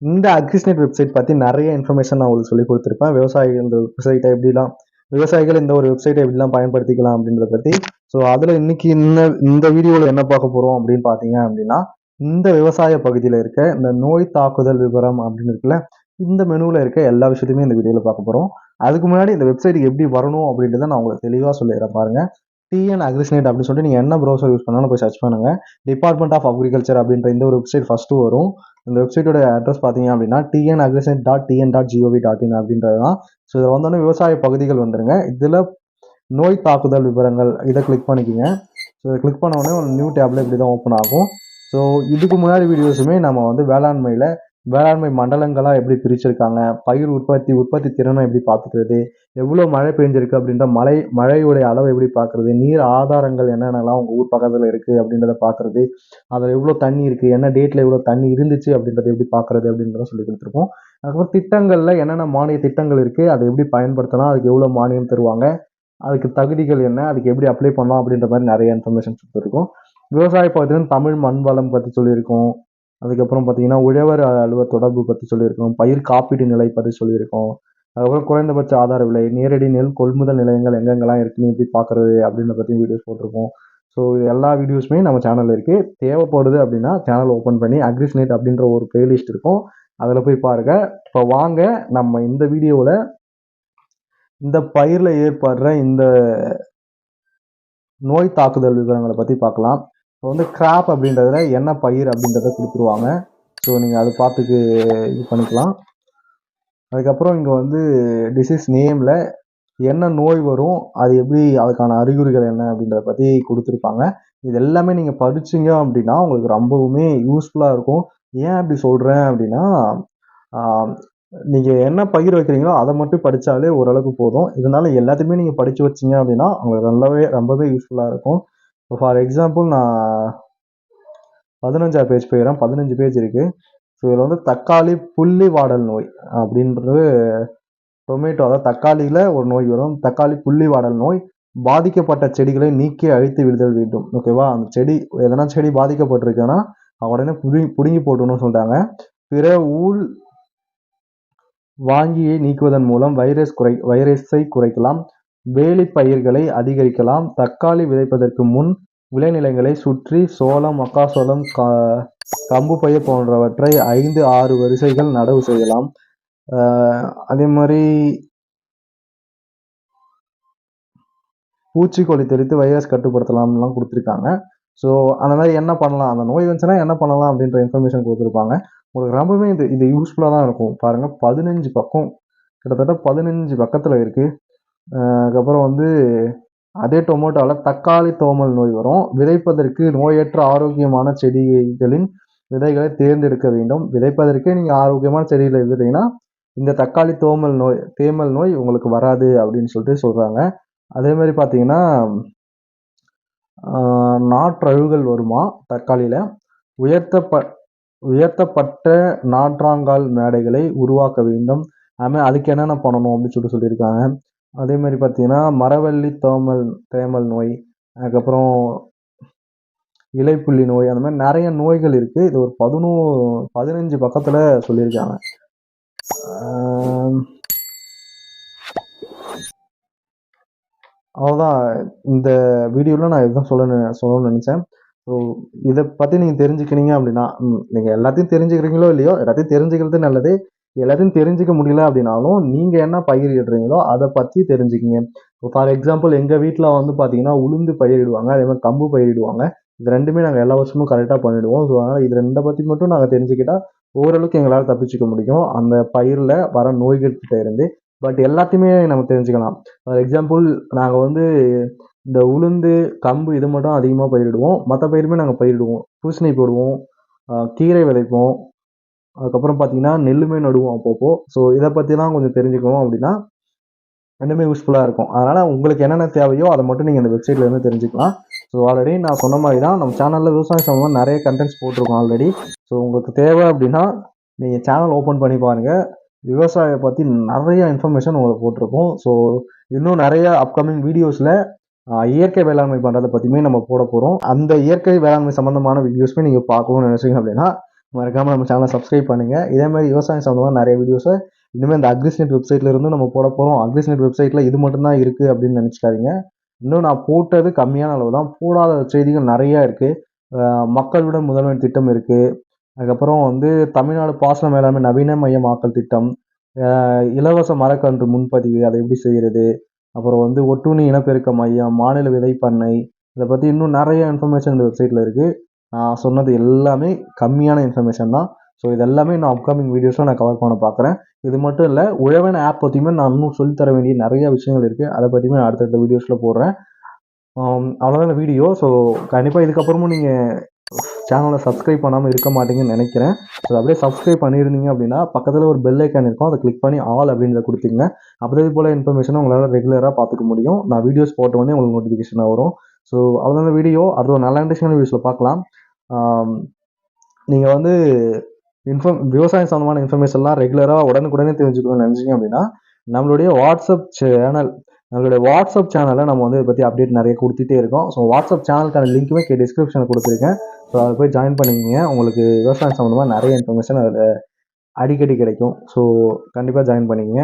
இந்த agrisnet website பத்தி நிறைய இன்ஃபர்மேஷன் நான் உங்களுக்கு சொல்லி கொடுத்துருப்பேன். விவசாயிகள் இந்த வெப்சைட்டை எப்படிலாம் விவசாயிகள் இந்த ஒரு வெப்சைட்டை எப்படிலாம் பயன்படுத்திக்கலாம் அப்படின்றத பத்தி. ஸோ அதுல இன்னைக்கு இந்த வீடியோவில் என்ன பார்க்க போறோம் அப்படின்னு பார்த்தீங்க அப்படின்னா, இந்த விவசாய பகுதியில் இருக்க இந்த நோய் தாக்குதல் விவரம் அப்படின்னு இருக்குல்ல, இந்த மெனுவில் இருக்க எல்லா விஷயத்தையுமே இந்த வீடியோவில் பார்க்க போறோம். அதுக்கு முன்னாடி இந்த வெப்சைட்டுக்கு எப்படி வரணும் அப்படின்றத நான் உங்களுக்கு தெளிவாக சொல்லிடுறேன் பாருங்க. டிஎன் அக்ரிஸ்நெட் அப்படின்னு சொல்லிட்டு நீங்க என்ன ப்ரௌசர் யூஸ் பண்ணாலும் போய் சர்ச் பண்ணுங்க. டிபார்ட்மெண்ட் ஆஃப் அக்ரிகல்ச்சர் அப்படின்ற இந்த ஒரு வெப்சைட் ஃபர்ஸ்ட் வரும். இந்த வெப்சைட்டோட அட்ரஸ் பார்த்தீங்க அப்படின்னா tnagrisnet.tn.gov.in அப்படின்றது தான். ஸோ இதில் வந்தோடனே விவசாய பகுதிகள் வந்துருங்க. இதில் நோய் தாக்குதல் விவரங்கள் இதை கிளிக் பண்ணிக்கோங்க. ஸோ இதை கிளிக் பண்ண உடனே ஒரு நியூ டேப்ல இப்படி தான் ஓப்பன் ஆகும். ஸோ இதுக்கு முன்னாடி வீடியோஸுமே நம்ம வந்து வேளாண்மை மண்டலங்களா எப்படி பிரிச்சிருக்காங்க, பயிர் உற்பத்தி திறனை எப்படி பார்த்துக்கிறது, எவ்வளோ மழை பெஞ்சிருக்கு அப்படின்ற மழையுடைய அளவை எப்படி பார்க்கறது, நீர் ஆதாரங்கள் என்னென்னலாம் உங்கள் ஊர் பக்கத்தில் இருக்கு அப்படின்றத பார்க்கறது, அதில் எவ்வளோ தண்ணி இருக்கு, என்ன டேட்ல எவ்வளோ தண்ணி இருந்துச்சு அப்படின்றத எப்படி பார்க்கறது அப்படின்றத சொல்லி கொடுத்துருப்போம். அதுக்கப்புறம் திட்டங்கள்ல என்னென்ன மானிய திட்டங்கள் இருக்கு, அதை எப்படி பயன்படுத்தலாம், அதுக்கு எவ்வளோ மானியம் தருவாங்க, அதுக்கு தகுதிகள் என்ன, அதுக்கு எப்படி அப்ளை பண்ணலாம் அப்படின்ற மாதிரி நிறைய இன்ஃபர்மேஷன் கொடுத்துருக்கோம். விவசாய பகுதியில் தமிழ் மண் வளம் பற்றி சொல்லியிருக்கோம். அதுக்கப்புறம் பார்த்தீங்கன்னா உழவர் அலுவலர் தொடர்பு பற்றி சொல்லியிருக்கோம். பயிர் காப்பீட்டு நிலை பற்றி சொல்லியிருக்கோம். அதுக்கப்புறம் குறைந்தபட்ச ஆதார விலை, நேரடி நெல் கொள்முதல் நிலையங்கள் எங்கெங்கெல்லாம் இருக்குன்னு எப்படி பார்க்கறது அப்படின்ற பற்றி வீடியோஸ் போட்டிருக்கோம். ஸோ எல்லா வீடியோஸுமே நம்ம சேனலில் இருக்குது. தேவைப்படுது அப்படின்னா சேனல் ஓப்பன் பண்ணி அக்ரிஸ்நெட் அப்படின்ற ஒரு பிளேலிஸ்ட் இருக்கும், அதில் போய் பாருங்க. இப்போ வாங்க நம்ம இந்த வீடியோவில் இந்த பயிரில் ஏற்படுற இந்த நோய் தாக்குதல் விவரங்களை பற்றி பார்க்கலாம். இப்போ வந்து கிராப் அப்படின்றதுல என்ன பயிர் அப்படின்றத கொடுத்துருவாங்க. ஸோ நீங்கள் அதை பார்த்துக்கு இது பண்ணிக்கலாம். அதுக்கப்புறம் இங்கே வந்து டிசீஸ் நேமில் என்ன நோய் வரும், அது எப்படி, அதுக்கான அறிகுறிகள் என்ன அப்படின்றத பற்றி கொடுத்துருப்பாங்க. இது எல்லாமே நீங்கள் படிச்சிங்க அப்படின்னா உங்களுக்கு ரொம்பவுமே யூஸ்ஃபுல்லாக இருக்கும். ஏன் அப்படி சொல்கிறேன் அப்படின்னா, நீங்கள் என்ன பயிர் வைக்கிறீங்களோ அதை மட்டும் படித்தாலே ஓரளவுக்கு போதும். இதனால எல்லாத்தையுமே நீங்கள் படித்து வச்சிங்க அப்படின்னா உங்களுக்கு ரொம்பவே யூஸ்ஃபுல்லாக இருக்கும். இப்போ ஃபார் எக்ஸாம்பிள் நான் 15 பேஜ் போயிடுறேன். 15 பேஜ் இருக்குது. ஸோ இதில் வந்து தக்காளி புள்ளி வாடல் நோய் அப்படின்றது டொமேட்டோ, அதாவது தக்காளியில் ஒரு நோய் வரும். தக்காளி புள்ளி வாடல் நோய் பாதிக்கப்பட்ட செடிகளை நீக்கி அழித்து விடுதல் வேண்டும். ஓகேவா, அந்த செடி எதனா செடி பாதிக்கப்பட்டிருக்குன்னா உடனே புடுங்கி போட்டணும்னு சொல்லிட்டாங்க. பிற ஊழ் வாங்கியை நீக்குவதன் மூலம் வைரஸை குறைக்கலாம். வேலி பயிர்களை அதிகரிக்கலாம். தக்காளி விதைப்பதற்கு முன் விளைநிலங்களை சுற்றி சோளம், மக்காசோளம், கம்பு பயிர் போன்றவற்றை 5-6 வரிசைகள் நடவு செய்யலாம். அதே மாதிரி பூச்சிக்கொல்லி தெளித்து வைரஸ் கட்டுப்படுத்தலாம்லாம் கொடுத்துருக்காங்க. ஸோ அந்த மாதிரி என்ன பண்ணலாம், அந்த நோய் வந்துச்சுன்னா என்ன பண்ணலாம் அப்படின்ற இன்ஃபர்மேஷன் கொடுத்துருப்பாங்க. உங்களுக்கு ரொம்பவே இது யூஸ்ஃபுல்லாக தான் இருக்கும். பாருங்கள், 15 பக்கம், கிட்டத்தட்ட 15 பக்கத்தில் இருக்குது. அதுக்கப்புறம் வந்து அதே டொமேட்டோவில் தக்காளி தோமல் நோய் வரும். விதைப்பதற்கு நோயற்ற ஆரோக்கியமான செடிகளின் விதைகளை தேர்ந்தெடுக்க வேண்டும். விதைப்பதற்கே நீங்கள் ஆரோக்கியமான செடிகளை விதைங்கன்னா இந்த தக்காளி தேமல் நோய் உங்களுக்கு வராது அப்படின்னு சொல்லிட்டு சொல்கிறாங்க. அதே மாதிரி பார்த்தீங்கன்னா நாற்றழுகல் வருமா தக்காளியில். உயர்த்தப்பட்ட நாற்றாங்கால் மேடைகளை உருவாக்க வேண்டும். அதுமாதிரி அதுக்கு என்னென்ன பண்ணணும் அப்படின்னு சொல்லியிருக்காங்க. அதே மாதிரி பார்த்தீங்கன்னா மரவள்ளி தேமல் நோய், அதுக்கப்புறம் இலைப்புள்ளி நோய், அந்த மாதிரி நிறைய நோய்கள் இருக்குது. இது ஒரு 15 பக்கத்தில் சொல்லியிருக்காங்க. அவ்வளோதான், இந்த வீடியோவில் நான் இதுதான் சொல்லணும்னு நினச்சேன். ஸோ இதை பற்றி நீங்கள் தெரிஞ்சுக்கினீங்க அப்படின்னா, நீங்கள் எல்லாத்தையும் தெரிஞ்சுக்கிறீங்களோ இல்லையோ, எல்லாத்தையும் தெரிஞ்சுக்கிறது நல்லது. எல்லாத்தையும் தெரிஞ்சுக்க முடியல அப்படின்னாலும் நீங்கள் என்ன பயிரிடுறீங்களோ அதை பற்றி தெரிஞ்சுக்கிங்க. இப்போ ஃபார் எக்ஸாம்பிள் எங்கள் வீட்டில் வந்து பார்த்தீங்கன்னா உளுந்து பயிரிடுவாங்க, அதே மாதிரி கம்பு பயிரிடுவாங்க. இது ரெண்டுமே நாங்கள் எல்லா வருஷமும் கரெக்டாக பண்ணிவிடுவோம். ஸோ அதனால் இது ரெண்டை பற்றி மட்டும் நாங்கள் தெரிஞ்சுக்கிட்டால் ஓரளவுக்கு எங்களால் தப்பிச்சுக்க முடியும் அந்த பயிரில் வர நோய்கள் கிட்ட இருந்து. பட் எல்லாத்தையுமே நம்ம தெரிஞ்சுக்கலாம். ஃபார் எக்ஸாம்பிள் நாங்கள் வந்து இந்த உளுந்து, கம்பு இது மட்டும் அதிகமாக பயிரிடுவோம். மற்ற பயிருமே நாங்கள் பயிரிடுவோம். பூசணி போடுவோம், கீரை விதைப்போம், அதுக்கப்புறம் பார்த்தீங்கன்னா நெல்லுமே நடுவோம் அப்பப்போ. ஸோ இதை பற்றிலாம் கொஞ்சம் தெரிஞ்சுக்கணும் அப்படின்னா ரெண்டுமே யூஸ்ஃபுல்லாக இருக்கும். அதனால் உங்களுக்கு என்னென்ன தேவையோ அதை மட்டும் நீங்கள் இந்த வெப்சைட்டில் இருந்து தெரிஞ்சுக்கலாம். ஸோ ஆல்ரெடி நான் சொன்ன மாதிரி தான் நம்ம சேனலில் விவசாயம் சம்பந்தமாக நிறைய கண்டென்ட்ஸ் போட்டிருக்கோம் ஆல்ரெடி. ஸோ உங்களுக்கு தேவை அப்படின்னா நீங்கள் சேனல் ஓப்பன் பண்ணி பாருங்கள். விவசாயம் பற்றி நிறைய இன்ஃபர்மேஷன் உங்களுக்கு போட்டிருக்கோம். ஸோ இன்னும் நிறைய அப்கமிங் வீடியோஸில் இயற்கை வேளாண்மை பண்ணுறதை பற்றியுமே நம்ம போட போகிறோம். அந்த இயற்கை வேளாண்மை சம்மந்தமான வீடியோஸுமே நீங்கள் பார்க்கணும்னு நினச்சிங்க அப்படின்னா மறக்காமல் நம்ம சேனலை சப்ஸ்கிரைப் பண்ணுங்கள். இதே மாதிரி விவசாயம் சம்மந்தமாக நிறைய வீடியோஸை இனிமேல் இந்த அக்ரிஸ்நெட் வெப்சைட்டில் இருந்தும் நம்ம போட போகிறோம். அக்ரிஸ்நெட் வெப்சைட்டில் இது மட்டும்தான் இருக்குது அப்படின்னு நினச்சிக்காதீங்க. இன்னும் நான் போட்டது கம்மியான அளவு தான். போடாத செய்திகள் நிறையா இருக்குது. மக்களுடன் முதல்வன் திட்டம் இருக்குது. அதுக்கப்புறம் வந்து தமிழ்நாடு பாசன மேலாண்மை நவீனமயமாக்கல் திட்டம், இலவச மரக்கன்று முன்பதிவு அதை எப்படி செய்கிறது, அப்புறம் வந்து ஒட்டுண்ணி இனப்பெருக்க மையம், மாநில விதை பண்ணை, இதை பற்றி இன்னும் நிறைய இன்ஃபர்மேஷன் இந்த வெப்சைட்டில் இருக்குது. நான் சொன்னது எல்லாமே கம்மியான இன்ஃபர்மேஷன் தான். ஸோ இது எல்லாமே நான் அப்கமிங் வீடியோஸில் நான் கவர் பண்ண பார்க்குறேன். இது மட்டும் இல்லை, உழவன் ஆப் பற்றியுமே நான் இன்னும் சொல்லித்தர வேண்டிய நிறைய விஷயங்கள் இருக்குது. அதை பற்றியுமே நான் அடுத்தடுத்த வீடியோஸில் போடுறேன். அவ்வளோதான் இந்த வீடியோ. ஸோ கண்டிப்பாக இதுக்கப்புறமும் நீங்கள் சேனலை சப்ஸ்கிரைப் பண்ணாமல் இருக்க மாட்டீங்கன்னு நினைக்கிறேன். ஸோ அப்படியே சப்ஸ்கிரைப் பண்ணியிருந்தீங்க அப்படின்னா பக்கத்தில் ஒரு பெல் ஐக்கான் இருக்கும், அதை கிளிக் பண்ணி ஆல் அப்படின்றத கொடுத்தீங்க. அப்போ இது போல் இன்ஃபர்மேஷனை உங்களால் ரெகுலராக பார்த்துக்க முடியும். நான் வீடியோஸ் போட்ட உடனே உங்களுக்கு நோட்டிஃபிகேஷனாக வரும். ஸோ அவ்வளோதான் வீடியோ. அடுத்த ஒரு நல்ல இன்ட்ரெஸ்டிங்கான வீடியோஸில் பார்க்கலாம். நீங்கள் வந்து விவசாயம் சம்மந்தமான இன்ஃபர்மேஷன்லாம் ரெகுலராக உடனுக்குடனே தெரிஞ்சுக்கணும்னு நினச்சிங்க அப்படின்னா நம்மளுடைய வாட்ஸ்அப் சேனலை நம்ம வந்து இதை பற்றி அப்டேட் நிறைய கொடுத்துட்டே இருக்கோம். ஸோ வாட்ஸ்அப் சேனலுக்கான லிங்க்குமே டிஸ்கிரிப்ஷனில் கொடுத்துருக்கேன். ஸோ அதை போய் ஜாயின் பண்ணிக்கிங்க. உங்களுக்கு விவசாயம் சம்மந்தமாக நிறைய இன்ஃபர்மேஷன் அதில் அடிக்கடி கிடைக்கும். ஸோ கண்டிப்பாக ஜாயின் பண்ணிக்கங்க.